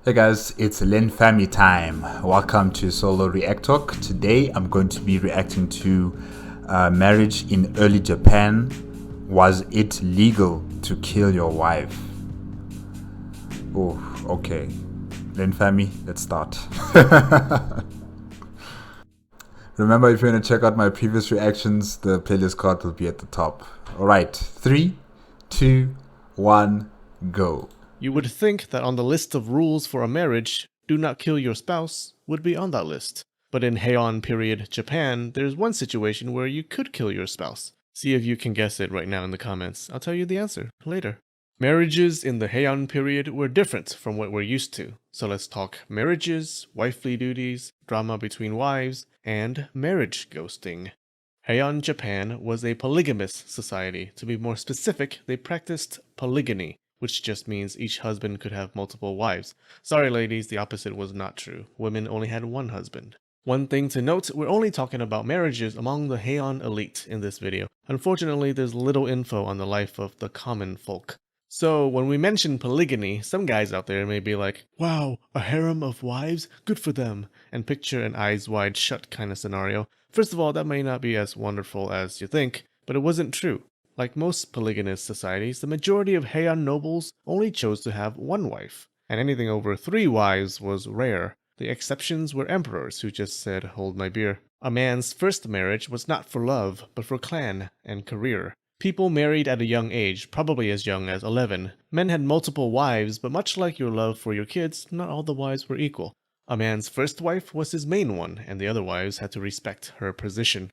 Hey guys, it's Linfamy time. Welcome to Solo ReacTalk. Today I'm going to be reacting to marriage in early Japan. Was it legal to kill your wife? Oh, okay. Linfamy, let's start. Remember, if you want to check out my previous reactions, the playlist card will be at the top. Alright, 3, 2, 1, go. You would think that on the list of rules for a marriage, do not kill your spouse would be on that list. But in Heian period Japan, there's one situation where you could kill your spouse. See if you can guess it right now in the comments. I'll tell you the answer later. Marriages in the Heian period were different from what we're used to. So let's talk marriages, wifely duties, drama between wives, and marriage ghosting. Heian Japan was a polygamous society. To be more specific, they practiced polygyny, which just means each husband could have multiple wives. Sorry ladies, the opposite was not true. Women only had one husband. One thing to note, we're only talking about marriages among the Heian elite in this video. Unfortunately, there's little info on the life of the common folk. So when we mention polygyny, some guys out there may be like, wow, a harem of wives? Good for them, and picture an eyes wide shut kind of scenario. First of all, that may not be as wonderful as you think, but it wasn't true. Like most polygamous societies, the majority of Heian nobles only chose to have one wife, and anything over 3 wives was rare. The exceptions were emperors who just said, hold my beer. A man's first marriage was not for love, but for clan and career. People married at a young age, probably as young as 11. Men had multiple wives, but much like your love for your kids, not all the wives were equal. A man's first wife was his main one, and the other wives had to respect her position.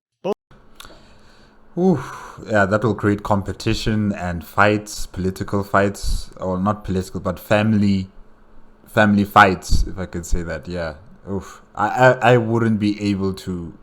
Ooh, yeah, that will create competition and fights, political fights, or not political, but family fights, if I could say that. Yeah. Oof. I wouldn't be able to.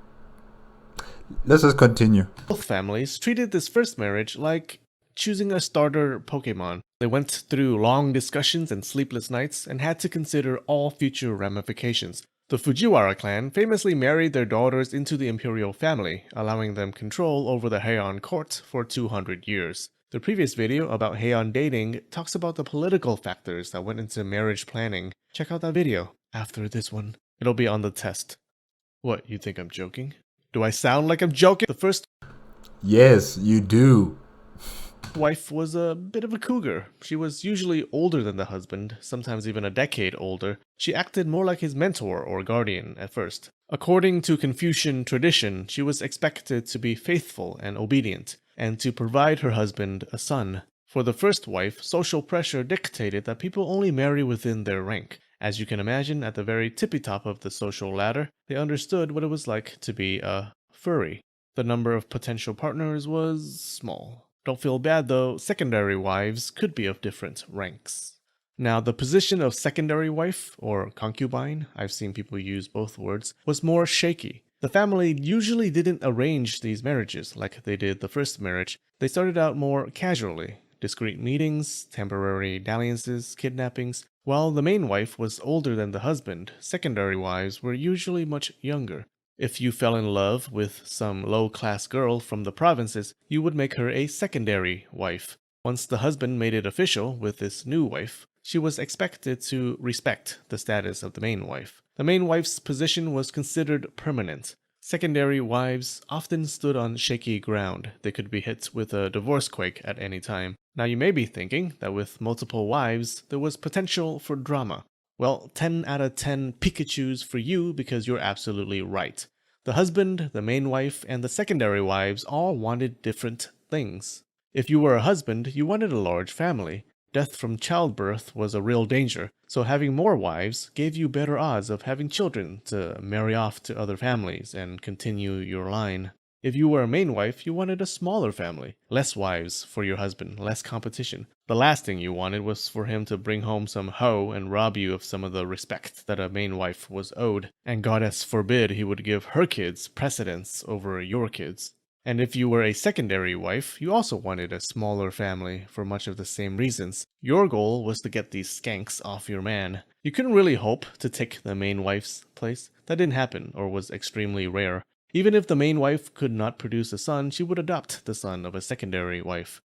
Let's just continue. Both families treated this first marriage like choosing a starter Pokemon. They went through long discussions and sleepless nights and had to consider all future ramifications. The Fujiwara clan famously married their daughters into the imperial family, allowing them control over the Heian court for 200 years. The previous video about Heian dating talks about the political factors that went into marriage planning. Check out that video after this one. It'll be on the test. What, you think I'm joking? Do I sound like I'm joking? The first Yes, you do. wife was a bit of a cougar. She was usually older than the husband, sometimes even a decade older. She acted more like his mentor or guardian at first. According to Confucian tradition, she was expected to be faithful and obedient, and to provide her husband a son. For the first wife, social pressure dictated that people only marry within their rank. As you can imagine, at the very tippy top of the social ladder, they understood what it was like to be a furry. The number of potential partners was small. Don't feel bad though, secondary wives could be of different ranks. Now, the position of secondary wife, or concubine, I've seen people use both words, was more shaky. The family usually didn't arrange these marriages like they did the first marriage. They started out more casually. Discreet meetings, temporary dalliances, kidnappings. While the main wife was older than the husband, secondary wives were usually much younger. If you fell in love with some low-class girl from the provinces, you would make her a secondary wife. Once the husband made it official with this new wife, she was expected to respect the status of the main wife. The main wife's position was considered permanent. Secondary wives often stood on shaky ground. They could be hit with a divorce quake at any time. Now you may be thinking that with multiple wives, there was potential for drama. Well, 10 out of 10 Pikachus for you because you're absolutely right. The husband, the main wife, and the secondary wives all wanted different things. If you were a husband, you wanted a large family. Death from childbirth was a real danger, so having more wives gave you better odds of having children to marry off to other families and continue your line. If you were a main wife, you wanted a smaller family. Less wives for your husband, less competition. The last thing you wanted was for him to bring home some hoe and rob you of some of the respect that a main wife was owed. And goddess forbid he would give her kids precedence over your kids. And if you were a secondary wife, you also wanted a smaller family for much of the same reasons. Your goal was to get these skanks off your man. You couldn't really hope to take the main wife's place. That didn't happen, or was extremely rare. Even if the main wife could not produce a son, she would adopt the son of a secondary wife.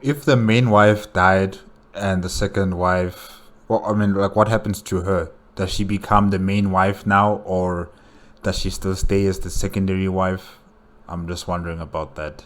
If the main wife died and the second wife Well, I mean, like, what happens to her? Does she become the main wife now, or does she still stay as the secondary wife? I'm just wondering about that.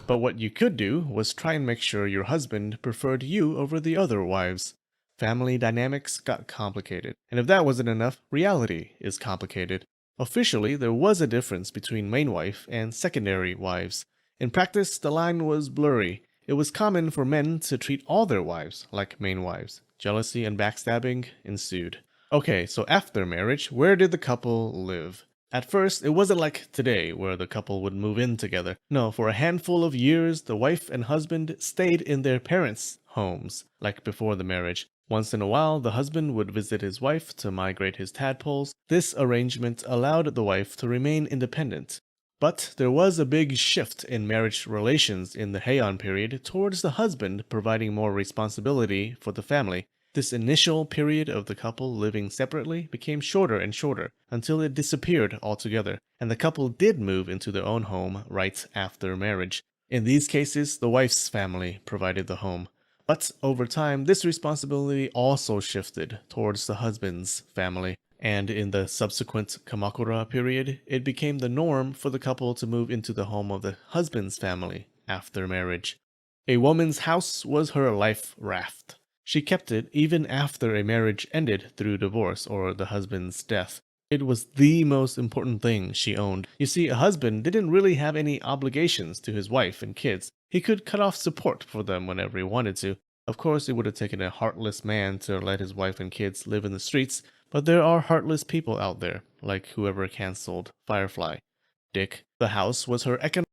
But what you could do was try and make sure your husband preferred you over the other wives. Family dynamics got complicated. And if that wasn't enough, reality is complicated. Officially, there was a difference between main wife and secondary wives. In practice, the line was blurry. It was common for men to treat all their wives like main wives. Jealousy and backstabbing ensued. Okay, so after marriage, where did the couple live? At first, it wasn't like today, where the couple would move in together. No, for a handful of years, the wife and husband stayed in their parents' homes, like before the marriage. Once in a while, the husband would visit his wife to migrate his tadpoles. This arrangement allowed the wife to remain independent. But there was a big shift in marriage relations in the Heian period towards the husband providing more responsibility for the family. This initial period of the couple living separately became shorter and shorter until it disappeared altogether, and the couple did move into their own home right after marriage. In these cases, the wife's family provided the home. But over time, this responsibility also shifted towards the husband's family. And in the subsequent Kamakura period, it became the norm for the couple to move into the home of the husband's family after marriage. A woman's house was her life raft. She kept it even after a marriage ended through divorce or the husband's death. It was the most important thing she owned. You see, a husband didn't really have any obligations to his wife and kids. He could cut off support for them whenever he wanted to. Of course, it would have taken a heartless man to let his wife and kids live in the streets, but there are heartless people out there, like whoever cancelled Firefly. Dick. The house was her economic.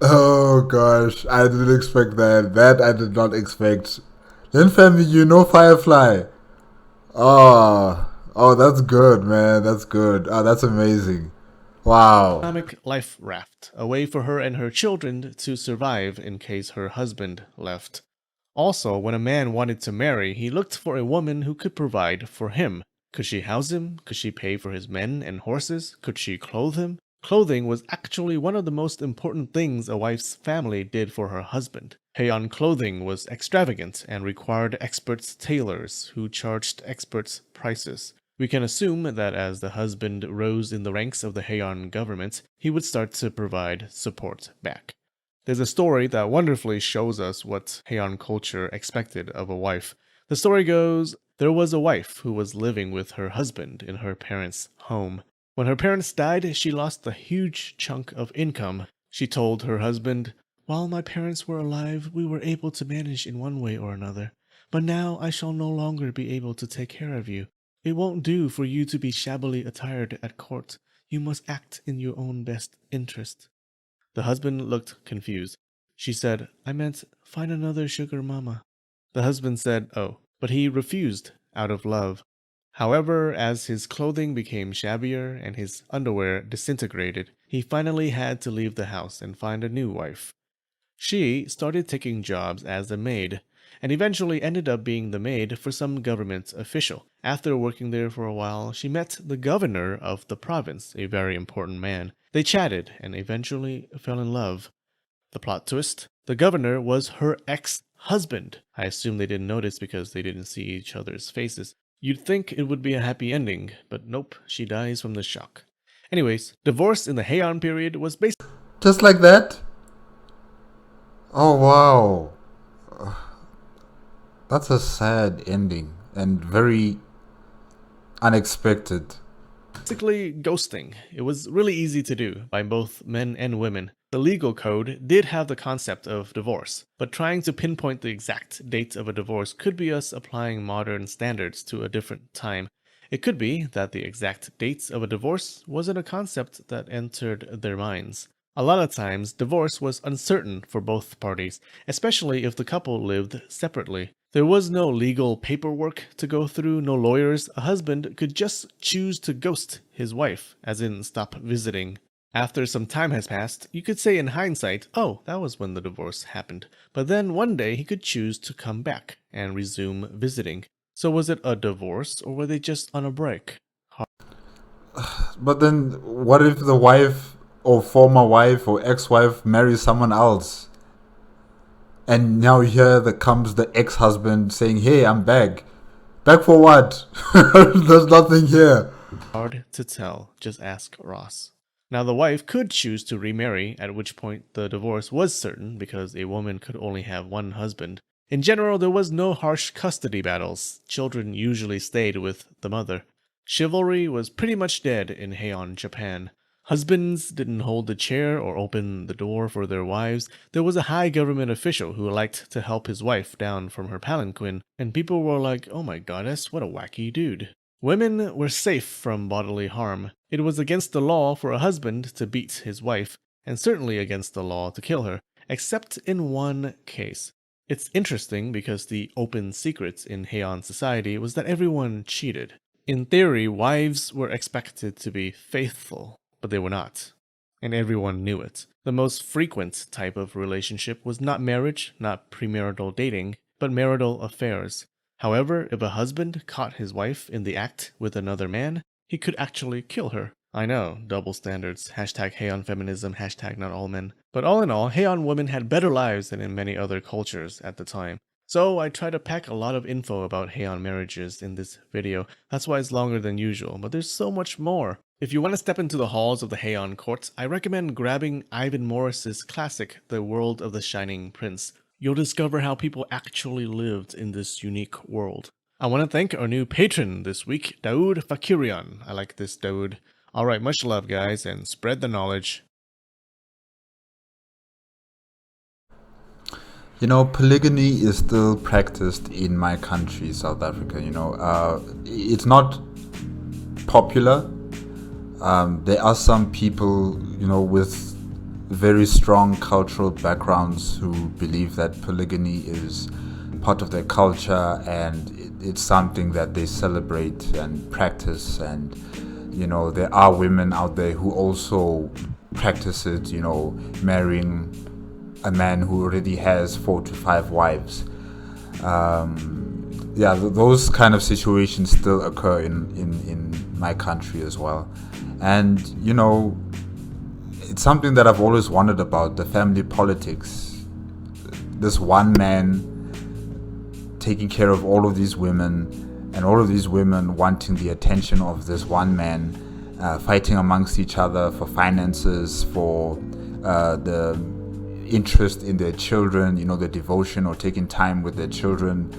Oh gosh, I didn't expect that. That I did not expect. Linfamy, you know Firefly. Oh, that's good, man. That's good. Oh, that's amazing. Wow. Economic life raft, a way for her and her children to survive in case her husband left. Also, when a man wanted to marry, he looked for a woman who could provide for him. Could she house him? Could she pay for his men and horses? Could she clothe him? Clothing was actually one of the most important things a wife's family did for her husband. Heian clothing was extravagant and required expert tailors who charged expert prices. We can assume that as the husband rose in the ranks of the Heian government, he would start to provide support back. There's a story that wonderfully shows us what Heian culture expected of a wife. The story goes, there was a wife who was living with her husband in her parents' home. When her parents died, she lost a huge chunk of income. She told her husband, "While my parents were alive, we were able to manage in one way or another. But now I shall no longer be able to take care of you. It won't do for you to be shabbily attired at court. You must act in your own best interest." The husband looked confused. She said, "I meant find another sugar mama." The husband said, "Oh," but he refused out of love. However, as his clothing became shabbier and his underwear disintegrated, he finally had to leave the house and find a new wife. She started taking jobs as a maid, and eventually ended up being the maid for some government official. After working there for a while, she met the governor of the province, a very important man. They chatted and eventually fell in love. The plot twist? The governor was her ex-husband. I assume they didn't notice because they didn't see each other's faces. You'd think it would be a happy ending, but nope, she dies from the shock. Anyways, divorce in the Heian period was basically Just like that? Oh, wow. That's a sad ending and very unexpected. ghosting. It was really easy to do by both men and women. The legal code did have the concept of divorce, but trying to pinpoint the exact date of a divorce could be us applying modern standards to a different time. It could be that the exact dates of a divorce wasn't a concept that entered their minds. A lot of times, divorce was uncertain for both parties, especially if the couple lived separately. There was no legal paperwork to go through, no lawyers. A husband could just choose to ghost his wife, as in stop visiting. After some time has passed, you could say in hindsight, oh, that was when the divorce happened. But then one day he could choose to come back and resume visiting. So was it a divorce, or were they just on a break? But then, what if the wife or former wife or ex-wife marries someone else. And now here comes the ex-husband saying, hey, I'm back. Back for what? There's nothing here. Hard to tell. Just ask Ross. Now, the wife could choose to remarry, at which point the divorce was certain because a woman could only have one husband. In general, there was no harsh custody battles. Children usually stayed with the mother. Chivalry was pretty much dead in Heian, Japan. Husbands didn't hold the chair or open the door for their wives. There was a high government official who liked to help his wife down from her palanquin, and people were like, oh my goddess, what a wacky dude. Women were safe from bodily harm. It was against the law for a husband to beat his wife, and certainly against the law to kill her, except in one case. It's interesting because the open secret in Heian society was that everyone cheated. In theory, wives were expected to be faithful, but they were not. And everyone knew it. The most frequent type of relationship was not marriage, not premarital dating, but marital affairs. However, if a husband caught his wife in the act with another man, he could actually kill her. I know, double standards, hashtag Heian feminism, hashtag not all men. But all in all, Heian women had better lives than in many other cultures at the time. So I try to pack a lot of info about Heian marriages in this video. That's why it's longer than usual, but there's so much more. If you want to step into the halls of the Heian court, I recommend grabbing Ivan Morris's classic, The World of the Shining Prince. You'll discover how people actually lived in this unique world. I want to thank our new patron this week, Daoud Fakirian. I like this, Daoud. Alright, much love guys, and spread the knowledge. You know, polygamy is still practiced in my country, South Africa. It's not popular. There are some people, with very strong cultural backgrounds who believe that polygamy is part of their culture and it's something that they celebrate and practice. And, there are women out there who also practice it, marrying a man who already has 4 to 5 wives. Those kind of situations still occur in my country as well. And, it's something that I've always wondered about, the family politics. This one man taking care of all of these women, and all of these women wanting the attention of this one man, fighting amongst each other for finances, for the interest in their children, the devotion or taking time with their children.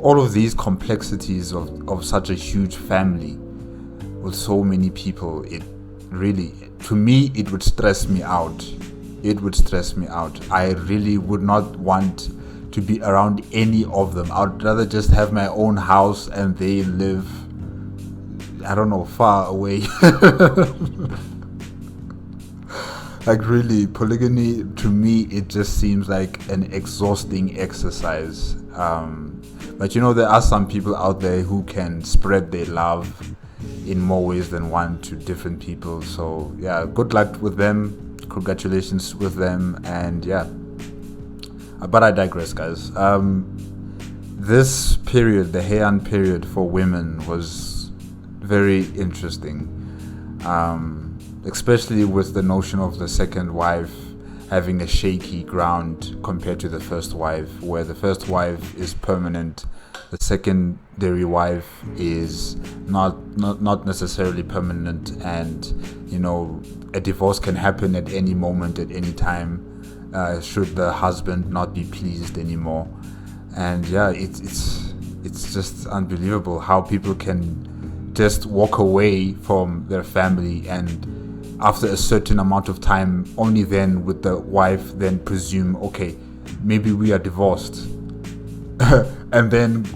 All of these complexities of such a huge family with so many people, it really, to me, it would stress me out. It would stress me out. I really would not want to be around any of them. I'd rather just have my own house and they live, I don't know, far away. Like really, polygamy, to me, it just seems like an exhausting exercise. But there are some people out there who can spread their love in more ways than one to different people. So yeah, good luck with them. Congratulations with them. And yeah, but I digress, guys. This period, the Heian period for women, was very interesting. Especially with the notion of the second wife having a shaky ground compared to the first wife, where the first wife is permanent, the secondary wife is not necessarily permanent, and a divorce can happen at any moment, at any time, should the husband not be pleased anymore. And yeah, it's just unbelievable how people can just walk away from their family, and after a certain amount of time, only then would the wife then presume, okay, maybe we are divorced. And then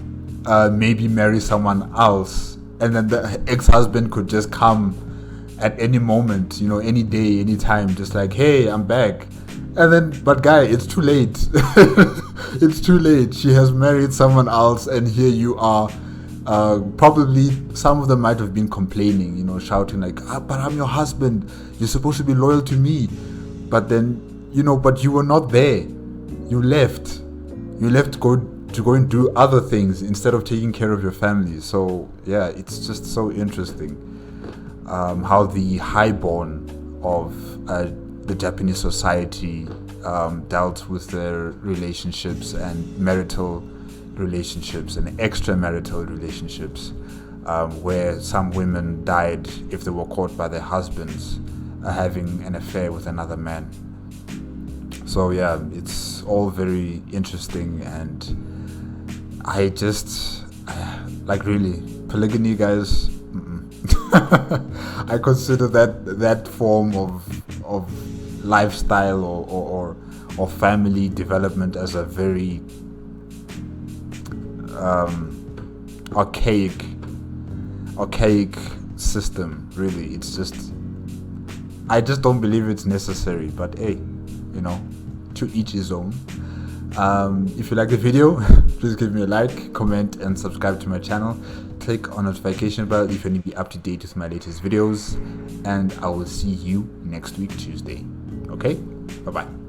maybe marry someone else. And then the ex-husband could just come at any moment, any day, any time, just like, hey, I'm back. And then, but guy, it's too late. It's too late. She has married someone else, and here you are. Probably some of them might have been complaining, shouting like, but I'm your husband, you're supposed to be loyal to me. But then, but you were not there. You left to go and do other things instead of taking care of your family. So yeah, it's just so interesting how the highborn the Japanese society dealt with their relationships and marital relationships and extramarital relationships, where some women died if they were caught by their husbands having an affair with another man. So yeah, it's all very interesting, and I just like, really, polygamy, guys. I consider that form of lifestyle or family development as a very archaic system. Really, it's just, I just don't believe it's necessary. But hey, to each his own. If you like the video, please give me a like, comment, and subscribe to my channel. Click on notification bell if you need to be up to date with my latest videos, and I will see you next week, Tuesday. Okay, bye bye.